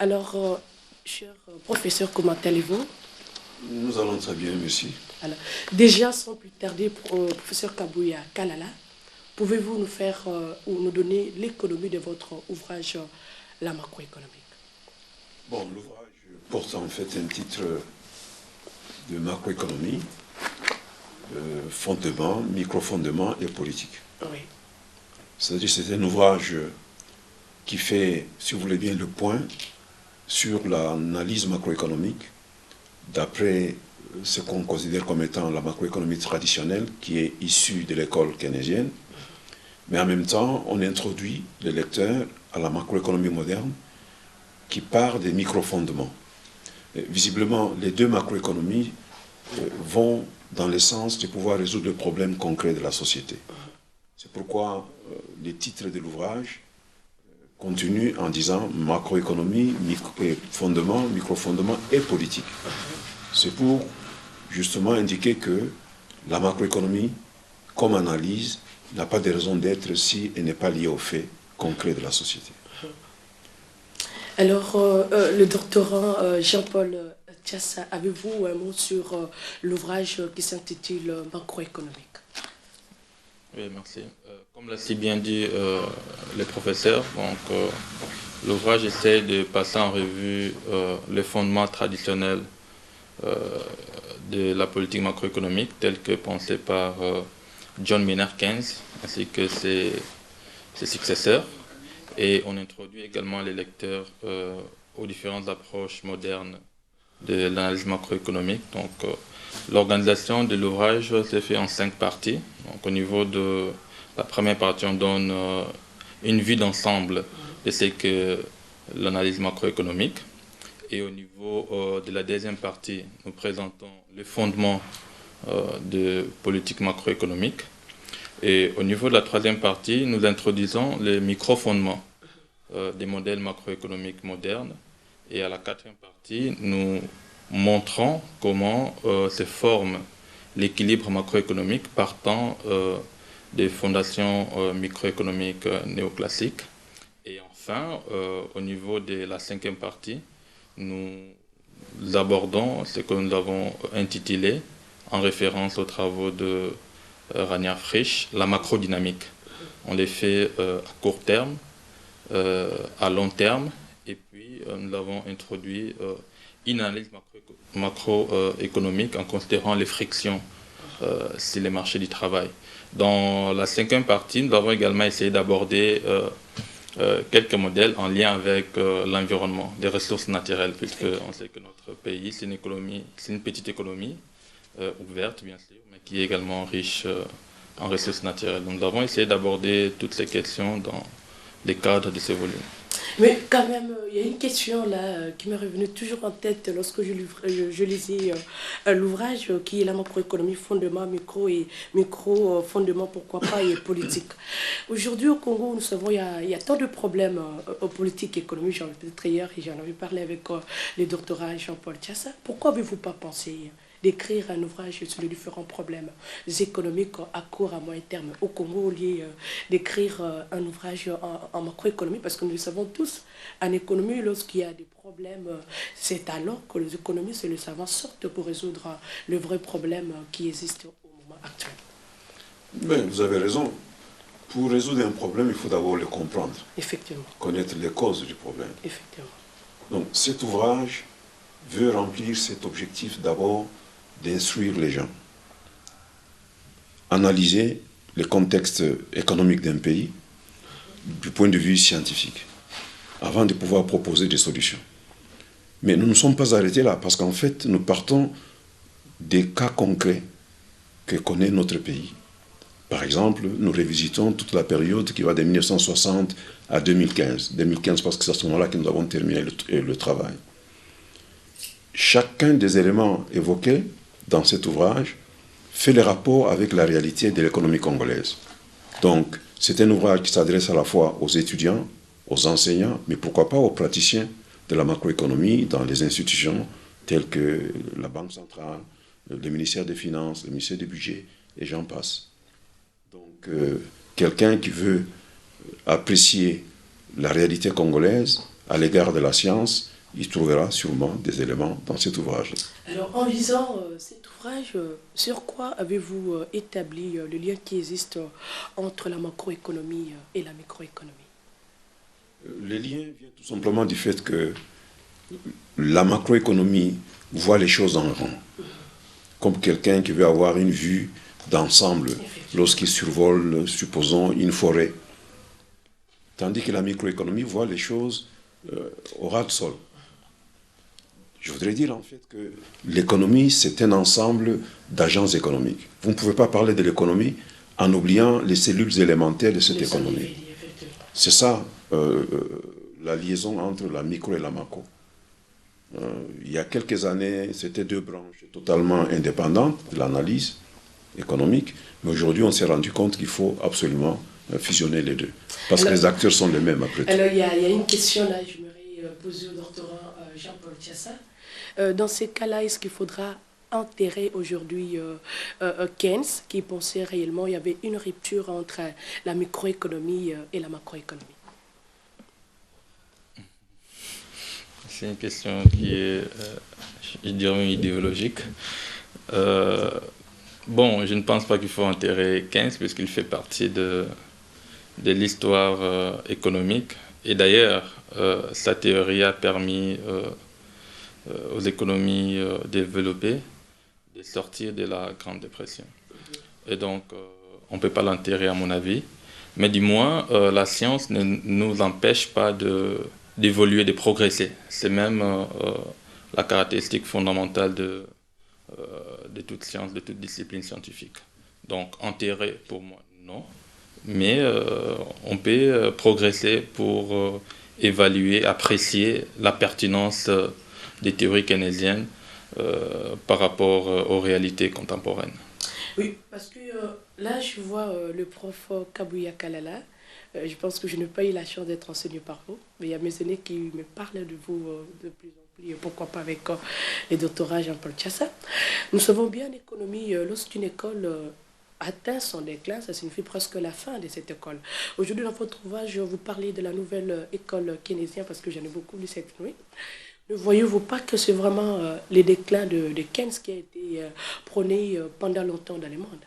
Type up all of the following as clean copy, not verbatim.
Alors, cher professeur, comment allez-vous? Nous allons très bien, merci. Alors, déjà, sans plus tarder, professeur Kabouya Kalala, pouvez-vous nous faire ou nous donner l'économie de votre ouvrage La macroéconomique? Bon, l'ouvrage porte en fait un titre de macroéconomie, fondement, microfondement et politique. Oui. C'est-à-dire c'est un ouvrage qui fait, si vous voulez bien, le point sur l'analyse macroéconomique d'après ce qu'on considère comme étant la macroéconomie traditionnelle qui est issue de l'école keynésienne. Mais en même temps, on introduit les lecteurs à la macroéconomie moderne qui part des microfondements. Visiblement, les deux macroéconomies vont dans le sens de pouvoir résoudre le problème concret de la société. C'est pourquoi les titres de l'ouvrage continuent en disant macroéconomie, fondement, microfondement et politique. C'est pour justement indiquer que la macroéconomie, comme analyse, n'a pas de raison d'être si elle n'est pas liée aux faits concrets de la société. Alors, le doctorant Jean-Paul Tchassa, avez-vous un mot sur l'ouvrage qui s'intitule Macroéconomique? Oui, merci. Comme l'a si bien dit les professeurs, l'ouvrage essaie de passer en revue les fondements traditionnels de la politique macroéconomique tels que pensés par John Maynard Keynes ainsi que ses successeurs. Et on introduit également les lecteurs aux différentes approches modernes de l'analyse macroéconomique. Donc, l'organisation de l'ouvrage s'est fait en 5 parties. Donc, au niveau de la première partie, on donne une vue d'ensemble de ce que l'analyse macroéconomique. Et au niveau de la deuxième partie, nous présentons les fondements de politique macroéconomique. Et au niveau de la troisième partie, nous introduisons les microfondements des modèles macroéconomiques modernes. Et à la quatrième partie, nous montrons comment se forme l'équilibre macroéconomique partant des fondations microéconomiques néoclassiques. Et enfin, au niveau de la cinquième partie, nous abordons ce que nous avons intitulé, en référence aux travaux de Rania Frisch, la macrodynamique. On les fait à court terme, à long terme, et puis nous avons introduit une analyse macroéconomique en considérant les frictions sur les marchés du travail. Dans la cinquième partie, nous avons également essayé d'aborder quelques modèles en lien avec l'environnement, les ressources naturelles, puisqu'on sait que notre pays, c'est une petite économie ouverte, bien sûr, mais qui est également riche en ressources naturelles. Donc nous avons essayé d'aborder toutes ces questions dans les cadres de ces volumes. Mais quand même, il y a une question là qui m'est revenue toujours en tête lorsque je lisais l'ouvrage qui est la macroéconomie, fondement, micro-fondement, pourquoi pas, et politique. Aujourd'hui au Congo, nous savons il y a tant de problèmes politiques et économiques. J'en ai peut-être hier et j'en avais parlé avec le doctorat Jean-Paul Tchassa. Pourquoi avez-vous pas pensé d'écrire un ouvrage sur les différents problèmes économiques à court, à moyen terme au Congo, au lieu d'écrire un ouvrage en macroéconomie, parce que nous le savons tous, en économie, lorsqu'il y a des problèmes, c'est alors que les économistes et les savants sortent pour résoudre le vrai problème qui existe au moment actuel. Mais vous avez raison. Pour résoudre un problème, il faut d'abord le comprendre. Effectivement. Connaître les causes du problème. Effectivement. Donc cet ouvrage veut remplir cet objectif d'abord d'instruire les gens, analyser le contexte économique d'un pays du point de vue scientifique, avant de pouvoir proposer des solutions. Mais nous ne sommes pas arrêtés là, parce qu'en fait, nous partons des cas concrets que connaît notre pays. Par exemple, nous révisitons toute la période qui va de 1960 à 2015. 2015 parce que c'est à ce moment-là que nous avons terminé le travail. Chacun des éléments évoqués dans cet ouvrage fait le rapport avec la réalité de l'économie congolaise. Donc, c'est un ouvrage qui s'adresse à la fois aux étudiants, aux enseignants, mais pourquoi pas aux praticiens de la macroéconomie dans les institutions telles que la Banque centrale, le ministère des Finances, le ministère du Budget, et j'en passe. Donc, quelqu'un qui veut apprécier la réalité congolaise à l'égard de la science, il trouvera sûrement des éléments dans cet ouvrage. Alors, en lisant cet ouvrage, sur quoi avez-vous établi le lien qui existe entre la macroéconomie et la microéconomie? Le lien vient tout simplement du fait que la macroéconomie voit les choses en rond, comme quelqu'un qui veut avoir une vue d'ensemble lorsqu'il survole, supposons, une forêt. Tandis que la microéconomie voit les choses au ras de sol. Je voudrais dire en fait que l'économie, c'est un ensemble d'agents économiques. Vous ne pouvez pas parler de l'économie en oubliant les cellules élémentaires de cette économie. C'est ça la liaison entre la micro et la macro. Il y a quelques années, c'était deux branches totalement indépendantes de l'analyse économique, mais aujourd'hui, on s'est rendu compte qu'il faut absolument fusionner les deux, parce que les acteurs sont les mêmes après tout. Alors, il y a une question là, je m'aurais posée au doctorant Jean-Paul Tiassa. Dans ces cas-là, est-ce qu'il faudra enterrer aujourd'hui Keynes, qui pensait réellement qu'il y avait une rupture entre la microéconomie et la macroéconomie? C'est une question qui est, je dirais, idéologique. Bon, je ne pense pas qu'il faut enterrer Keynes, puisqu'il fait partie de l'histoire économique. Et d'ailleurs, sa théorie a permis aux économies développées de sortir de la Grande Dépression. Et donc, on ne peut pas l'enterrer à mon avis. Mais du moins, la science ne nous empêche pas d'évoluer, de progresser. C'est même la caractéristique fondamentale de toute science, de toute discipline scientifique. Donc, enterrer, pour moi, non. Mais on peut progresser pour évaluer, apprécier la pertinence des théories keynésiennes par rapport aux réalités contemporaines. Oui, parce que là, je vois le prof Kabuya Kalala. Je pense que je n'ai pas eu la chance d'être enseigné par vous, mais il y a mes aînés qui me parlent de vous de plus en plus, et pourquoi pas avec les doctorats Jean-Paul Tiassa. Nous savons bien en économie, lorsqu'une école atteint son déclin, ça signifie presque la fin de cette école. Aujourd'hui, dans votre ouvrage, vous parlez de la nouvelle école keynésienne, parce que j'en ai beaucoup lu cette nuit. Ne voyez-vous pas que c'est vraiment le déclin de Keynes qui a été prôné pendant longtemps dans le monde?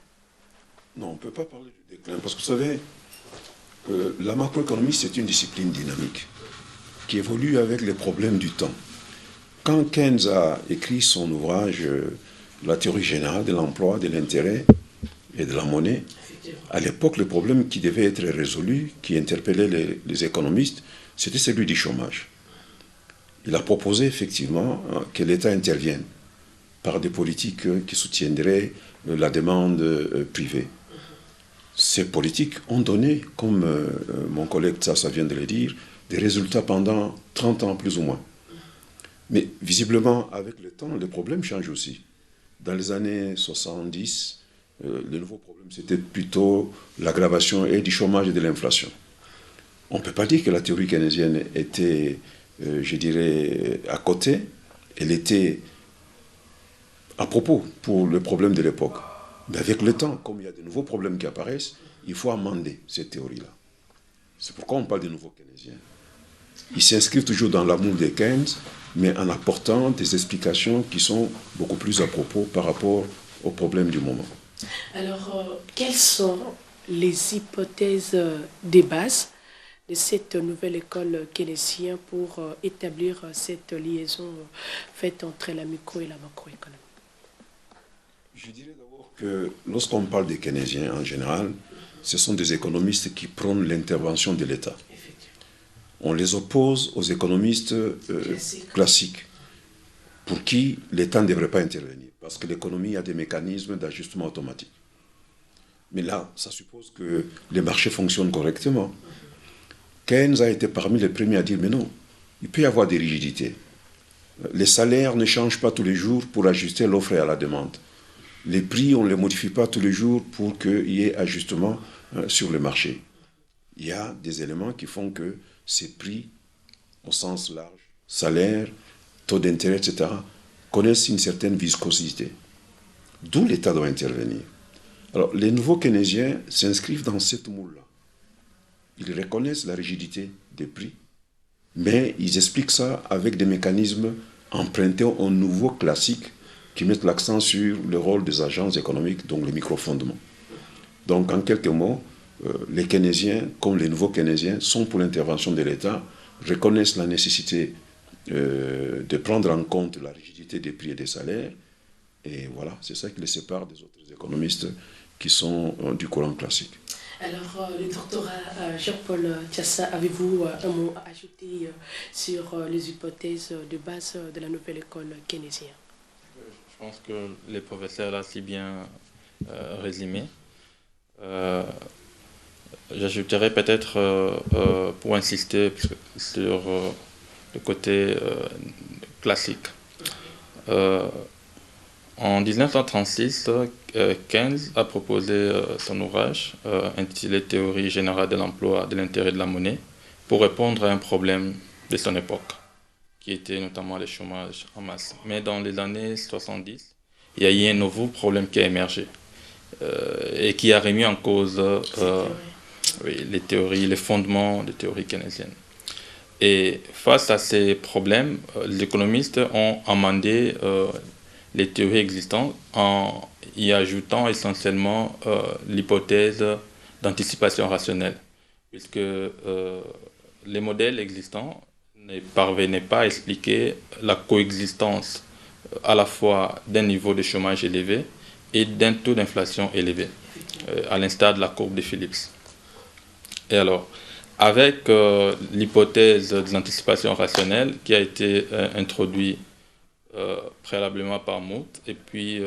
Non, on ne peut pas parler du déclin, parce que vous savez, la macroéconomie, c'est une discipline dynamique qui évolue avec les problèmes du temps. Quand Keynes a écrit son ouvrage La théorie générale de l'emploi, de l'intérêt et de la monnaie, à l'époque, le problème qui devait être résolu, qui interpellait les économistes, c'était celui du chômage. Il a proposé effectivement que l'État intervienne par des politiques qui soutiendraient la demande privée. Ces politiques ont donné, comme mon collègue Tsassa vient de le dire, des résultats pendant 30 ans plus ou moins. Mais visiblement, avec le temps, les problèmes changent aussi. Dans les années 70, le nouveau problème, c'était plutôt l'aggravation et du chômage et de l'inflation. On ne peut pas dire que la théorie keynésienne était, je dirais, à côté. Elle était à propos pour le problème de l'époque. Mais avec le temps, comme il y a de nouveaux problèmes qui apparaissent, il faut amender cette théorie-là. C'est pourquoi on parle de nouveaux keynésiens. Ils s'inscrivent toujours dans l'amour des Keynes, mais en apportant des explications qui sont beaucoup plus à propos par rapport aux problèmes du moment. Alors, quelles sont les hypothèses des bases de cette nouvelle école keynésienne pour établir cette liaison faite entre la micro et la macroéconomie? Je dirais d'abord que lorsqu'on parle des keynésiens en général, ce sont des économistes qui prônent l'intervention de l'État. On les oppose aux économistes classiques, pour qui l'État ne devrait pas intervenir, parce que l'économie a des mécanismes d'ajustement automatique. Mais là, ça suppose que les marchés fonctionnent correctement. Keynes a été parmi les premiers à dire, mais non, il peut y avoir des rigidités. Les salaires ne changent pas tous les jours pour ajuster l'offre et la demande. Les prix, on ne les modifie pas tous les jours pour qu'il y ait ajustement sur le marché. Il y a des éléments qui font que ces prix, au sens large, salaire, taux d'intérêt, etc., connaissent une certaine viscosité. D'où l'État doit intervenir. Alors, les nouveaux keynésiens s'inscrivent dans cette moule-là. Ils reconnaissent la rigidité des prix, Mais ils expliquent ça avec des mécanismes empruntés aux nouveaux classiques qui mettent l'accent sur le rôle des agences économiques, donc les microfondements. Donc, en quelques mots, les keynésiens, comme les nouveaux keynésiens, sont pour l'intervention de l'État, reconnaissent la nécessité de prendre en compte la rigidité des prix et des salaires. Et voilà, c'est ça qui les sépare des autres économistes qui sont du courant classique. Alors, le doctorat Jean-Paul Tiassa, avez-vous un mot à ajouter sur les hypothèses de base de la nouvelle école keynésienne? Je pense que les professeurs l'ont si bien résumé. J'ajouterais peut-être, pour insister sur le côté classique. En 1936, Keynes a proposé son ouvrage intitulé Théorie générale de l'emploi de l'intérêt de la monnaie pour répondre à un problème de son époque, qui était notamment le chômage en masse. Mais dans les années 70, il y a eu un nouveau problème qui a émergé et qui a remis en cause les théories, les fondements des théories keynésiennes. Et face à ces problèmes, les économistes ont amendé les théories existantes en y ajoutant essentiellement l'hypothèse d'anticipation rationnelle, puisque les modèles existants ne parvenaient pas à expliquer la coexistence à la fois d'un niveau de chômage élevé et d'un taux d'inflation élevé, à l'instar de la courbe de Phillips. Et alors, avec l'hypothèse de l'anticipation rationnelle qui a été introduite préalablement par Moot, et puis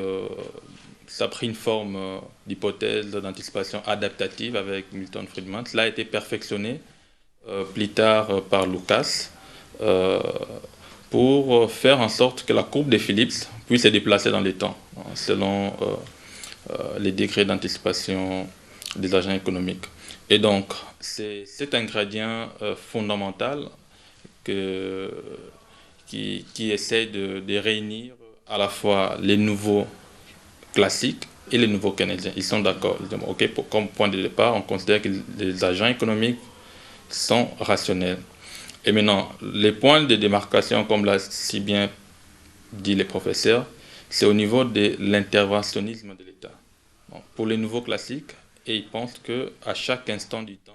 ça a pris une forme d'hypothèse d'anticipation adaptative avec Milton Friedman. Cela a été perfectionné plus tard par Lucas pour faire en sorte que la courbe de Phillips puisse se déplacer dans le temps, selon les degrés d'anticipation des agents économiques. Et donc, c'est cet ingrédient fondamental qui essaie de réunir à la fois les nouveaux classiques et les nouveaux keynésiens. Ils sont d'accord. Ils disent, OK, comme point de départ, on considère que les agents économiques sont rationnels. Et maintenant, les points de démarcation, comme l'a si bien dit les professeurs, c'est au niveau de l'interventionnisme de l'État. Bon, pour les nouveaux classiques, et ils pensent qu'à chaque instant du temps,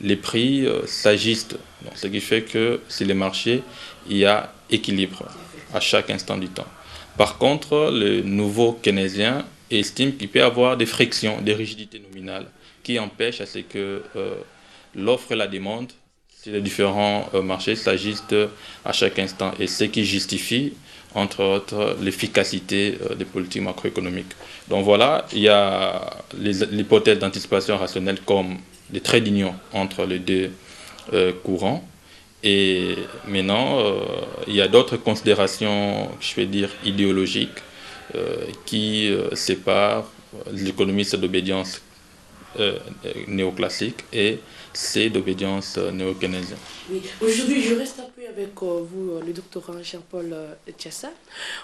les prix s'ajustent. Donc, ce qui fait que sur les marchés, il y a équilibre à chaque instant du temps. Par contre, le nouveau keynésien estime qu'il peut y avoir des frictions, des rigidités nominales qui empêchent à ce que l'offre et la demande sur les différents marchés s'ajustent à chaque instant. Et ce qui justifie, entre autres, l'efficacité des politiques macroéconomiques. Donc voilà, il y a l'hypothèse d'anticipation rationnelle comme des traits d'union entre les deux courants. Et maintenant, il y a d'autres considérations, je vais dire, idéologiques qui séparent l'économiste d'obédience néoclassique et c'est d'obédience néo-keynésienne. Oui. Aujourd'hui, je reste un peu avec vous, le doctorant Jean-Paul Tiassa.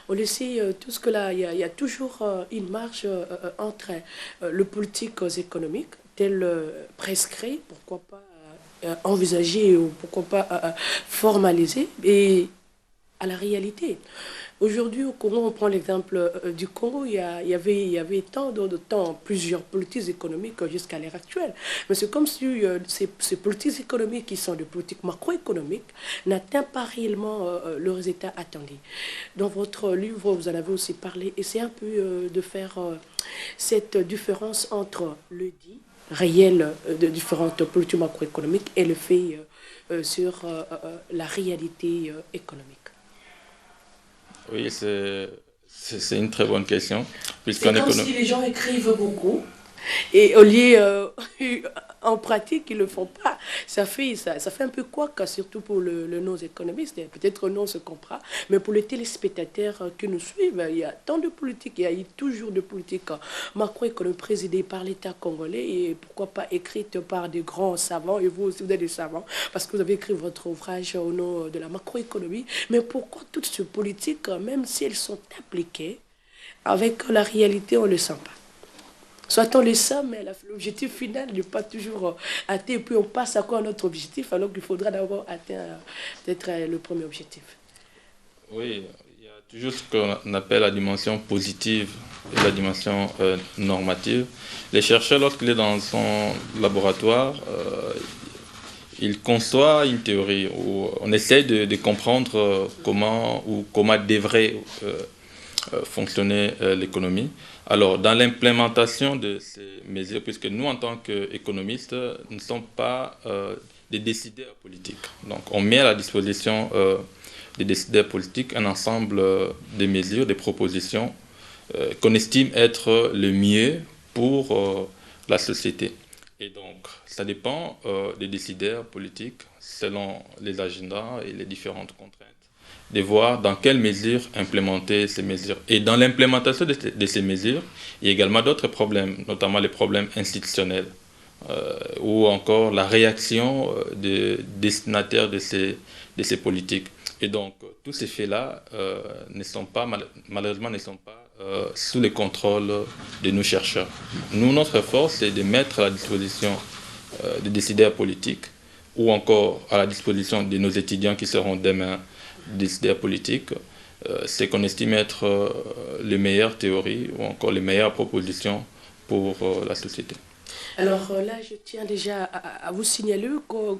On le sait tous que là, il y a toujours une marge entre le politique économique, tel prescrit, pourquoi pas envisager ou pourquoi pas formaliser, et à la réalité. Aujourd'hui, au Congo, on prend l'exemple du Congo, il y avait tant de temps, plusieurs politiques économiques jusqu'à l'heure actuelle. Mais c'est comme si ces politiques économiques qui sont des politiques macroéconomiques n'atteignent pas réellement le résultat attendu. Dans votre livre, vous en avez aussi parlé, et c'est un peu de faire cette différence entre le dit réel de différentes politiques macroéconomiques et le fait sur la réalité économique. Oui, c'est une très bonne question. C'est comme si les gens écrivent beaucoup et au lieu, en pratique, ils ne le font pas. Ça fait un peu quoi, surtout pour le non-économiste. Peut-être non, on se comprend, mais pour les téléspectateurs qui nous suivent, il y a tant de politiques, il y a eu toujours de politiques macroéconomiques présidées par l'État congolais et pourquoi pas écrites par des grands savants, et vous aussi vous êtes des savants, parce que vous avez écrit votre ouvrage au nom de la macroéconomie. Mais pourquoi toutes ces politiques, même si elles sont appliquées, avec la réalité, on ne le sent pas? Soit on le sait, mais l'objectif final n'est pas toujours atteint. Et puis on passe à quoi notre objectif, alors qu'il faudra d'abord atteindre peut-être le premier objectif. Oui, il y a toujours ce qu'on appelle la dimension positive et la dimension normative. Les chercheurs, lorsqu'ils sont dans son laboratoire, il conçoit une théorie où on essaie de comprendre comment devrait fonctionner l'économie. Alors, dans l'implémentation de ces mesures, puisque nous, en tant qu'économistes, nous ne sommes pas des décideurs politiques. Donc, on met à la disposition des décideurs politiques un ensemble de mesures, de propositions qu'on estime être le mieux pour la société. Et donc, ça dépend des décideurs politiques, selon les agendas et les différentes contraintes, de voir dans quelle mesure implémenter ces mesures. Et dans l'implémentation de ces mesures, il y a également d'autres problèmes, notamment les problèmes institutionnels, ou encore la réaction des destinataires de ces politiques. Et donc, tous ces faits-là malheureusement ne sont pas sous le contrôle de nos chercheurs. Nous, notre force, c'est de mettre à la disposition des décideurs politiques ou encore à la disposition de nos étudiants qui seront demain décideurs politiques, c'est qu'on estime être les meilleures théories ou encore les meilleures propositions pour la société. Alors là, je tiens déjà à vous signaler que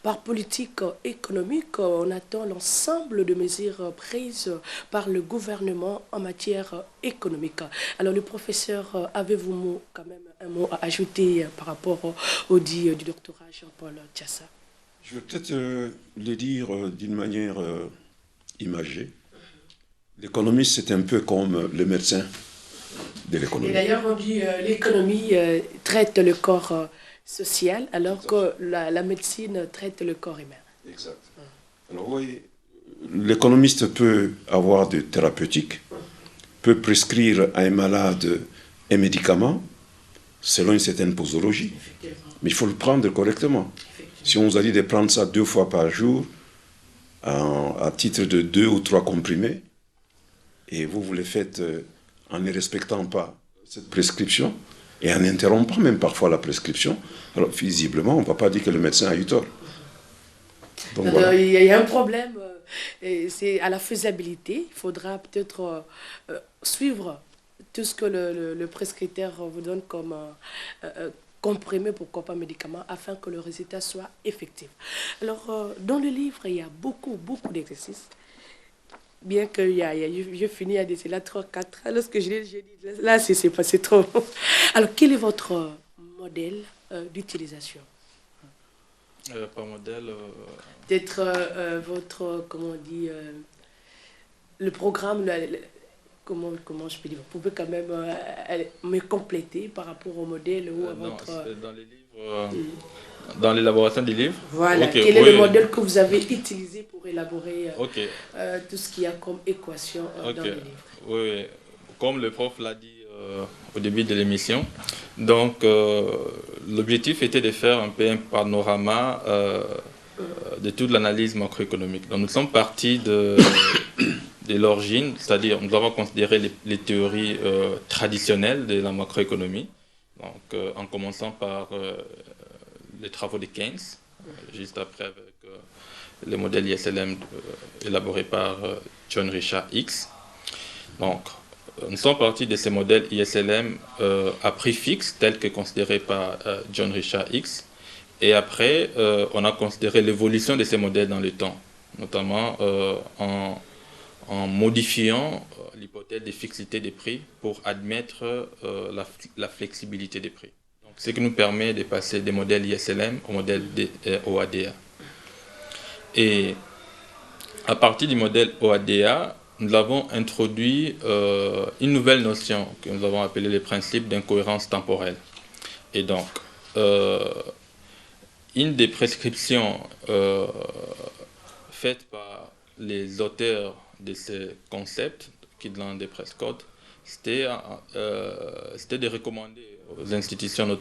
par politique économique, on attend l'ensemble de mesures prises par le gouvernement en matière économique. Alors le professeur, avez-vous quand même un mot à ajouter par rapport au dit du doctorat Jean-Paul Thiassa? Je vais peut-être le dire d'une manière imagée. L'économiste, c'est un peu comme le médecin de l'économie. Et d'ailleurs, on dit l'économie traite le corps social, alors que la médecine traite le corps humain. Exact. Alors, vous voyez, l'économiste peut avoir des thérapeutiques, peut prescrire à un malade un médicament selon une certaine posologie, mais il faut le prendre correctement. Si on vous a dit de prendre ça 2 fois par jour, à titre de 2 ou 3 comprimés, et vous le faites en ne respectant pas cette prescription et en interrompant même parfois la prescription, alors visiblement, on ne va pas dire que le médecin a eu tort. Donc, voilà. Il y a un problème, c'est à la faisabilité. Il faudra peut-être suivre tout ce que le prescripteur vous donne comme comprimé, pourquoi pas médicament, afin que le résultat soit effectif. Alors, dans le livre, il y a beaucoup d'exercices. Bien que je finis à dire, c'est là 3-4 ans, lorsque je l'ai dit, là, c'est passé trop. Alors, quel est votre modèle d'utilisation? Par modèle Peut-être votre, comment on dit, le programme, comment je peux dire, vous pouvez quand même me compléter par rapport au modèle ou à votre... Dans les livres, dans l'élaboration des livres. Voilà, okay, quel est le modèle que vous avez utilisé pour élaborer tout ce qu'il y a comme équation dans le livre? Oui, comme le prof l'a dit au début de l'émission, donc l'objectif était de faire un peu un panorama de toute l'analyse macroéconomique. Donc nous sommes partis de l'origine, c'est-à-dire nous avons considéré les théories traditionnelles de la macroéconomie, donc en commençant par les travaux de Keynes, juste après avec le modèle ISLM élaboré par John Richard Hicks. Donc, nous sommes partis de ces modèles ISLM à prix fixe, tels que considérés par John Richard Hicks. Et après, on a considéré l'évolution de ces modèles dans le temps, notamment en modifiant l'hypothèse de fixité des prix pour admettre la flexibilité des prix. Donc, ce qui nous permet de passer des modèles ISLM au modèle OADA. Et à partir du modèle OADA, nous avons introduit une nouvelle notion que nous avons appelée les principes d'incohérence temporelle. Et donc, une des prescriptions faites par les auteurs de ces concepts, Kydland et Prescott, c'était de recommander aux institutions,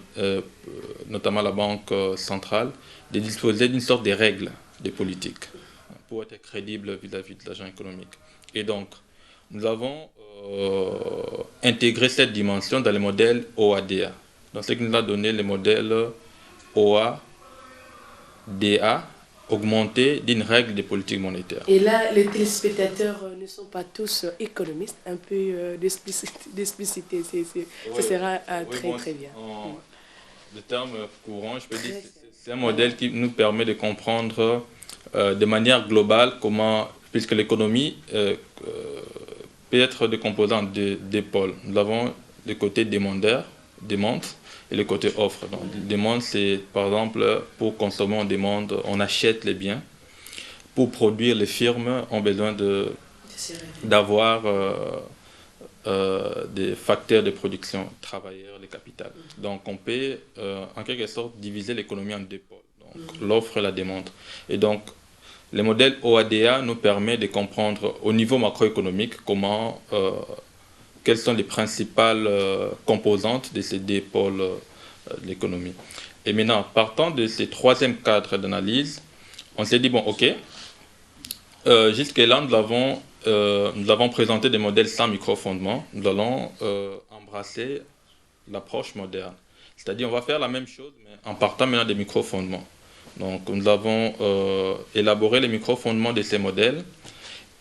notamment la Banque centrale, de disposer d'une sorte de règles de politique pour être crédible vis-à-vis de l'agent économique. Et donc, nous avons intégré cette dimension dans le modèle OADA. Donc, ce qui nous a donné le modèle OADA augmenté d'une règle de politique monétaire. Et là, les téléspectateurs ne sont pas tous économistes, un peu d'explicité, ce sera très bien. De termes courants, je peux dire que c'est un modèle qui nous permet de comprendre de manière globale comment, puisque l'économie peut être décomposée en deux pôles. Nous avons le côté demandeur, demande, et le côté offre. Donc, demande, c'est par exemple pour consommer, on demande, on achète les biens. Pour produire, les firmes ont besoin d'avoir des facteurs de production, travailleurs, le capital. Donc, on peut en quelque sorte diviser l'économie en deux pôles, donc l'offre et la demande. Et donc, le modèle OADA nous permet de comprendre au niveau macroéconomique comment quelles sont les principales composantes de ces deux pôles de l'économie. Et maintenant, partant de ces troisième cadre d'analyse, on s'est dit, bon, ok, jusque-là, nous avons présenté des modèles sans micro-fondement. Nous allons embrasser l'approche moderne. C'est-à-dire, on va faire la même chose, mais en partant maintenant des micro-fondements. Donc, nous avons élaboré les micro-fondements de ces modèles.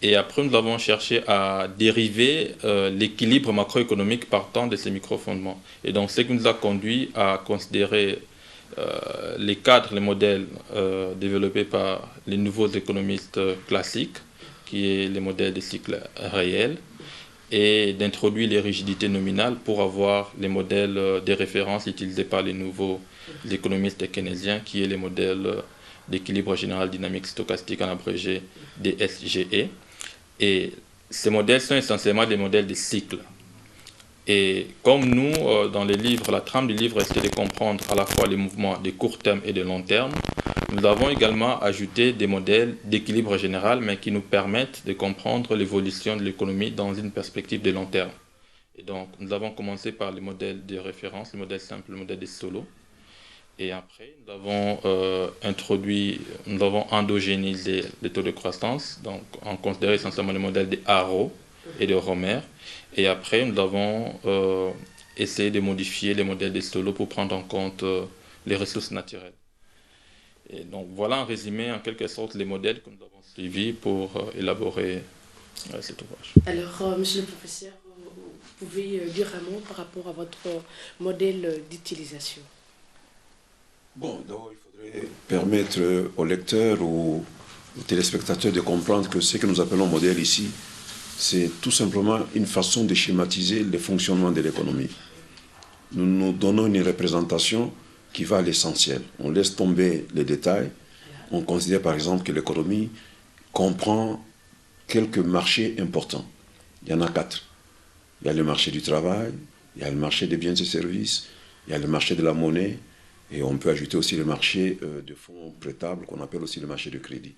Et après, nous avons cherché à dériver l'équilibre macroéconomique partant de ces micro-fondements. Et donc, ce qui nous a conduit à considérer les cadres, les modèles développés par les nouveaux économistes classiques, qui est les modèles de cycle réel, et d'introduire les rigidités nominales pour avoir les modèles de référence utilisés par les nouveaux économistes keynésiens, qui est les modèles d'équilibre général dynamique stochastique en abrégé DSGE. Et ces modèles sont essentiellement des modèles de cycle. Et comme nous, dans les livres, la trame du livre était de comprendre à la fois les mouvements de court terme et de long terme, nous avons également ajouté des modèles d'équilibre général, mais qui nous permettent de comprendre l'évolution de l'économie dans une perspective de long terme. Et donc, nous avons commencé par les modèles de référence, le modèle simple, le modèle de Solow. Et après, nous avons endogénisé les taux de croissance, donc on considérait essentiellement le modèle de Haro et de Romer. Et après, nous avons essayé de modifier les modèles de Solow pour prendre en compte les ressources naturelles. Et donc voilà en résumé, en quelque sorte, les modèles que nous avons suivis pour élaborer cet ouvrage. Alors, monsieur le professeur, vous pouvez dire un mot par rapport à votre modèle d'utilisation? Bon, d'abord, il faudrait permettre aux lecteurs ou aux téléspectateurs de comprendre que ce que nous appelons modèle ici, c'est tout simplement une façon de schématiser le fonctionnement de l'économie. Nous nous donnons une représentation qui va à l'essentiel. On laisse tomber les détails. On considère par exemple que l'économie comprend quelques marchés importants. Il y en a 4. Il y a le marché du travail, il y a le marché des biens et services, il y a le marché de la monnaie, et on peut ajouter aussi le marché de fonds prêtables qu'on appelle aussi le marché de crédit.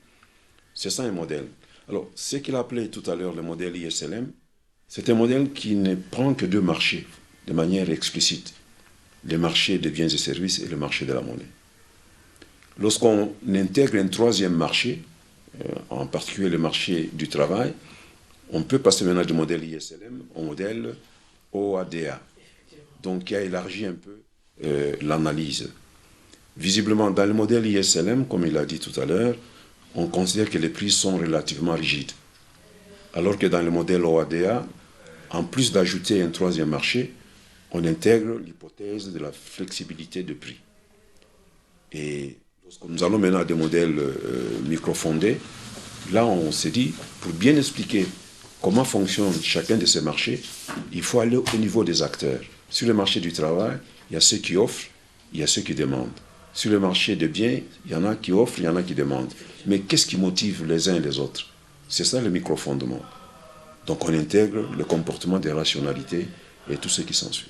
C'est ça un modèle. Alors, ce qu'il a appelé tout à l'heure le modèle ISLM, c'est un modèle qui ne prend que 2 marchés de manière explicite. Le marché des biens et services et le marché de la monnaie. Lorsqu'on intègre un 3e marché, en particulier le marché du travail, on peut passer maintenant du modèle ISLM au modèle OADA, donc qui a élargi un peu l'analyse. Visiblement, dans le modèle ISLM, comme il a dit tout à l'heure, on considère que les prix sont relativement rigides. Alors que dans le modèle OADA, en plus d'ajouter un 3e marché, on intègre l'hypothèse de la flexibilité de prix. Et lorsque nous allons maintenant à des modèles microfondés, là on s'est dit, pour bien expliquer comment fonctionne chacun de ces marchés, il faut aller au niveau des acteurs. Sur le marché du travail, il y a ceux qui offrent, il y a ceux qui demandent. Sur le marché des biens, il y en a qui offrent, il y en a qui demandent. Mais qu'est-ce qui motive les uns et les autres? C'est ça le microfondement. Donc on intègre le comportement des rationalités et tout ce qui s'ensuit.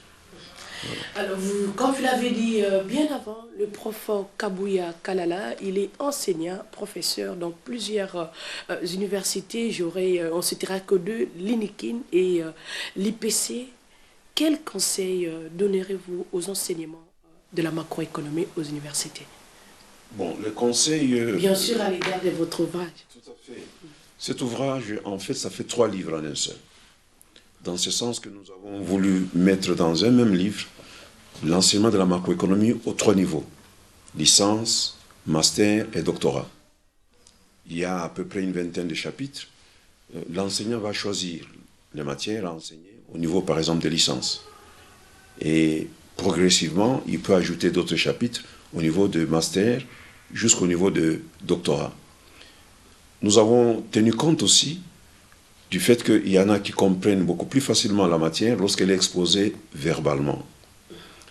Voilà. Alors, comme vous l'avez dit bien avant, le prof Kabouya Kalala, il est enseignant, professeur dans plusieurs universités. On ne citera que 2, l'INIKIN et l'IPC. Quels conseils donnerez-vous aux enseignements de la macroéconomie aux universités? Bon, le conseil... Bien sûr, à l'égard de votre ouvrage. Tout à fait. Cet ouvrage, en fait, ça fait 3 livres en un seul. dans ce sens que nous avons voulu mettre dans un même livre l'enseignement de la macroéconomie aux 3 niveaux, licence, master et doctorat. Il y a à peu près une vingtaine de chapitres. L'enseignant va choisir les matières à enseigner au niveau, par exemple, des licences. Et progressivement, il peut ajouter d'autres chapitres au niveau de master jusqu'au niveau de doctorat. Nous avons tenu compte aussi du fait qu'il y en a qui comprennent beaucoup plus facilement la matière lorsqu'elle est exposée verbalement.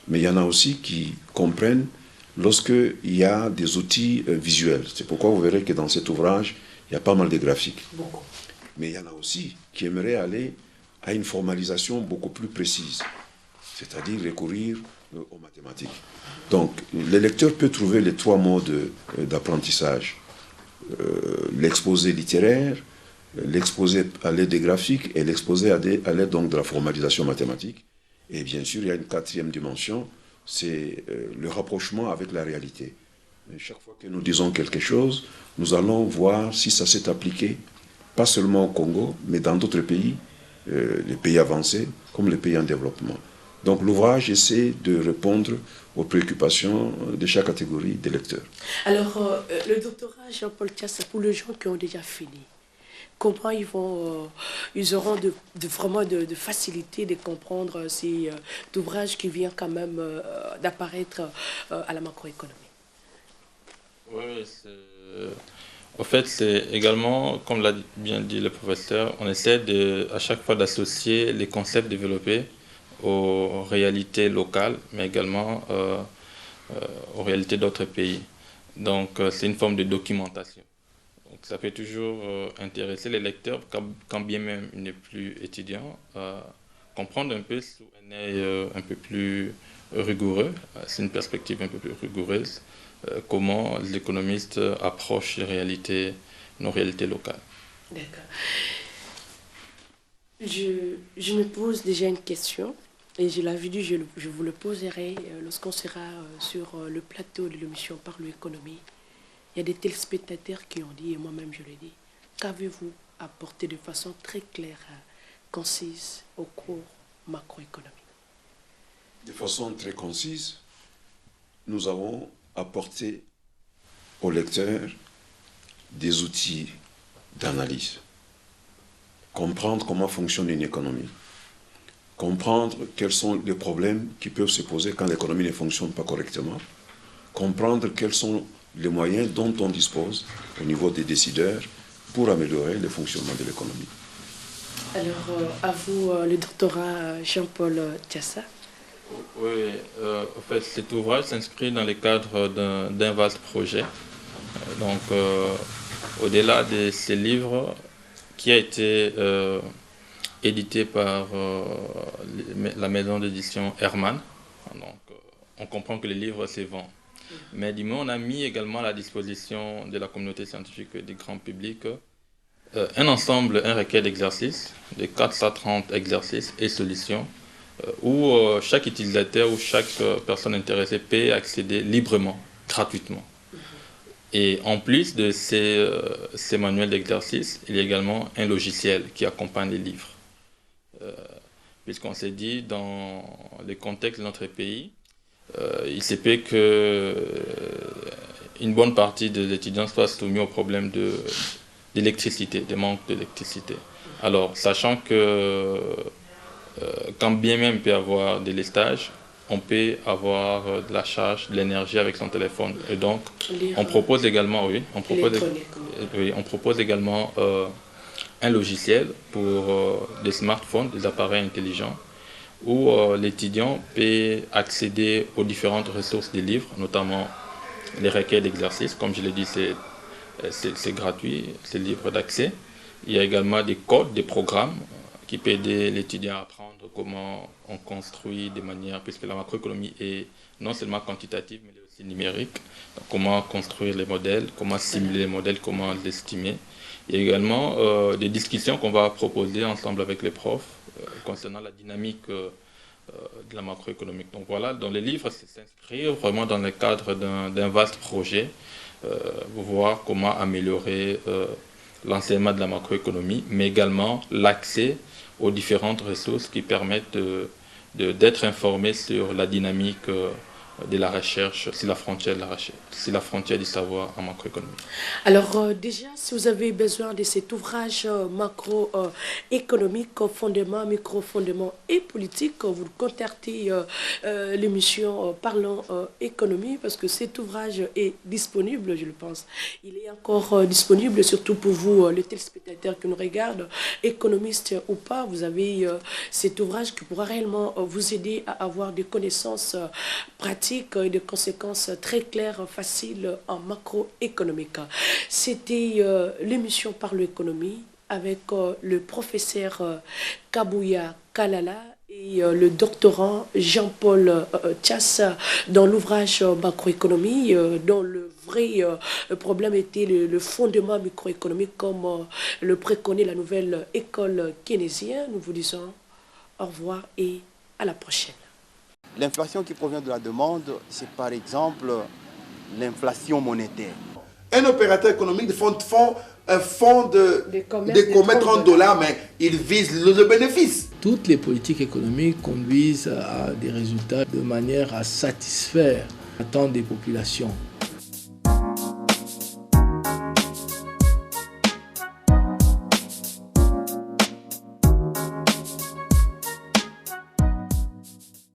Mais il y en a aussi qui comprennent lorsqu'il y a des outils visuels. C'est pourquoi vous verrez que dans cet ouvrage, il y a pas mal de graphiques. Beaucoup. Mais il y en a aussi qui aimeraient aller à une formalisation beaucoup plus précise, c'est-à-dire recourir aux mathématiques. Donc, le lecteur peut trouver les 3 modes d'apprentissage. L'exposé littéraire, l'exposé à l'aide des graphiques et l'exposé à l'aide donc de la formalisation mathématique. Et bien sûr, il y a une 4e dimension, c'est le rapprochement avec la réalité. Et chaque fois que nous disons quelque chose, nous allons voir si ça s'est appliqué, pas seulement au Congo, mais dans d'autres pays, les pays avancés, comme les pays en développement. Donc l'ouvrage essaie de répondre aux préoccupations de chaque catégorie des lecteurs. Alors, le doctorat Jean-Paul Thiassa, pour les gens qui ont déjà fini, comment ils auront vraiment de facilité de comprendre ces ouvrages qui viennent quand même d'apparaître à la macroéconomie? Oui, en fait, c'est également, comme l'a bien dit le professeur, on essaie à chaque fois d'associer les concepts développés aux réalités locales, mais également aux réalités d'autres pays. Donc, c'est une forme de documentation. Donc, ça peut toujours intéresser les lecteurs, quand bien même il n'est plus étudiant, comprendre un peu sous un œil un peu plus rigoureux, c'est une perspective un peu plus rigoureuse, comment les économistes approchent nos réalités locales. D'accord. Je me pose déjà une question, et je l'avais dit, je vous le poserai lorsqu'on sera sur le plateau de l'émission Parlons Économie. Il y a des téléspectateurs qui ont dit, et moi-même je le dis, qu'avez-vous apporté de façon très claire, concise au cours macroéconomique? De façon très concise, nous avons apporté aux lecteurs des outils d'analyse. Comprendre comment fonctionne une économie. Comprendre quels sont les problèmes qui peuvent se poser quand l'économie ne fonctionne pas correctement. Comprendre quels sont les moyens dont on dispose au niveau des décideurs pour améliorer le fonctionnement de l'économie. Alors, à vous, le doctorat Jean-Paul Thiassa. Oui, en fait, cet ouvrage s'inscrit dans le cadre d'un vaste projet. Donc, au-delà de ces livres qui a été édité par la maison d'édition Hermann, donc on comprend que les livres se vendent. Mais du moins, on a mis également à la disposition de la communauté scientifique et du grand public un recueil d'exercices, de 430 exercices et solutions, où chaque utilisateur ou chaque personne intéressée peut accéder librement, gratuitement. Et en plus de ces manuels d'exercice, il y a également un logiciel qui accompagne les livres. Puisqu'on s'est dit, dans le contexte de notre pays, il se peut qu'une bonne partie des étudiants soient soumis au problème d'électricité, de manque d'électricité. Alors, sachant que quand bien même il peut y avoir des lestages, on peut avoir de la charge, de l'énergie avec son téléphone. Et donc, on propose également, on propose également un logiciel pour des smartphones, des appareils intelligents, où l'étudiant peut accéder aux différentes ressources des livres, notamment les requêtes d'exercice. Comme je l'ai dit, c'est gratuit, c'est libre d'accès. Il y a également des codes, des programmes qui peuvent aider l'étudiant à apprendre comment on construit de manière, puisque la macroéconomie est non seulement quantitative, mais aussi numérique. Donc, comment construire les modèles, comment simuler les modèles, comment les estimer. Il y a également des discussions qu'on va proposer ensemble avec les profs concernant la dynamique de la macroéconomique. Donc voilà, dans les livres, c'est s'inscrire vraiment dans le cadre d'un vaste projet pour voir comment améliorer l'enseignement de la macroéconomie, mais également l'accès aux différentes ressources qui permettent d'être informé sur la dynamique de la recherche, si la frontière du savoir en macroéconomie. Alors déjà, si vous avez besoin de cet ouvrage macroéconomique, fondement, micro-fondement et politique, vous contactez l'émission Parlons économie, parce que cet ouvrage est disponible, je le pense. Il est encore disponible, surtout pour vous, les téléspectateurs qui nous regardent, économistes ou pas. Vous avez cet ouvrage qui pourra réellement vous aider à avoir des connaissances pratiques et des conséquences très claires, faciles en macroéconomique. C'était l'émission Parlons économie avec le professeur Kabouya Kalala et le doctorant Jean-Paul Thias dans l'ouvrage macroéconomie, dont le vrai problème était le fondement microéconomique comme le préconise la nouvelle école keynésienne. Nous vous disons au revoir et à la prochaine. L'inflation qui provient de la demande, c'est par exemple l'inflation monétaire. Un opérateur économique font un fonds de commerce 30 $, mais il vise le bénéfice. Toutes les politiques économiques conduisent à des résultats de manière à satisfaire l'attente des populations.